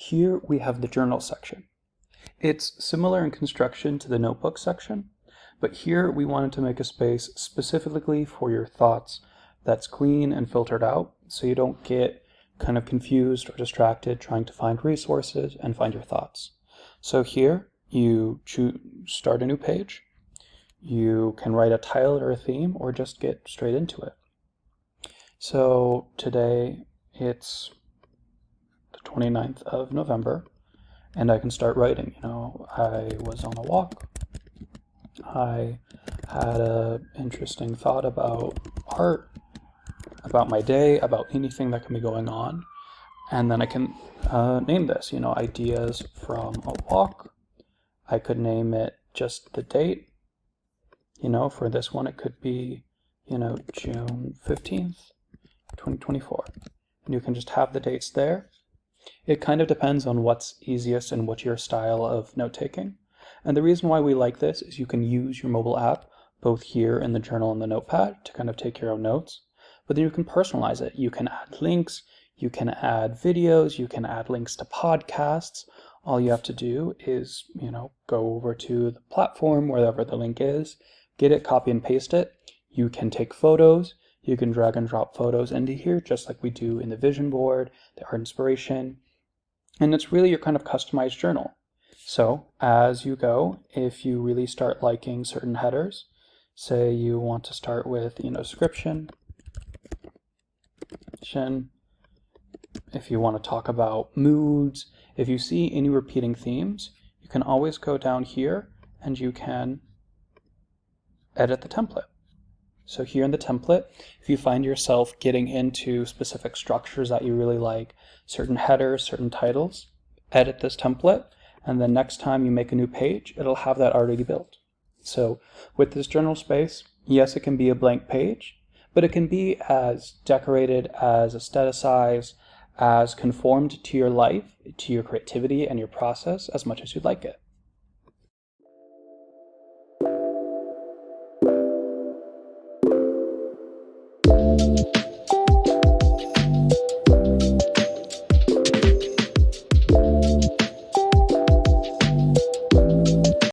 Here we have the journal section. It's similar in construction to the notebook section, but here we wanted to make a space specifically for your thoughts that's clean and filtered out, so you don't get kind of confused or distracted trying to find resources and find your thoughts. So here you start a new page. You can write a title or a theme or just get straight into it. So today it's the 29th of November and I can start writing. I was on a walk. I had an interesting thought about art, about my day, about anything that can be going on. And then I can name this, ideas from a walk. I could name it just the date. For this one, it could be, June 15th, 2024. And you can just have the dates there. It kind of depends on what's easiest and what's your style of note-taking. And the reason why we like this is you can use your mobile app both here in the journal and the notepad to kind of take your own notes. But then you can personalize it. You can add links, you can add videos, you can add links to podcasts. All you have to do is, go over to the platform, wherever the link is, get it, copy and paste it. You can take photos. You can drag and drop photos into here, just like we do in the vision board, the art inspiration. And it's really your kind of customized journal. So as you go, if you really start liking certain headers, say you want to start with, description. If you want to talk about moods, if you see any repeating themes, you can always go down here and you can edit the template. So here in the template, if you find yourself getting into specific structures that you really like, certain headers, certain titles, edit this template, and then next time you make a new page, it'll have that already built. So with this journal space, yes, it can be a blank page, but it can be as decorated, as aestheticized, as conformed to your life, to your creativity and your process as much as you'd like it.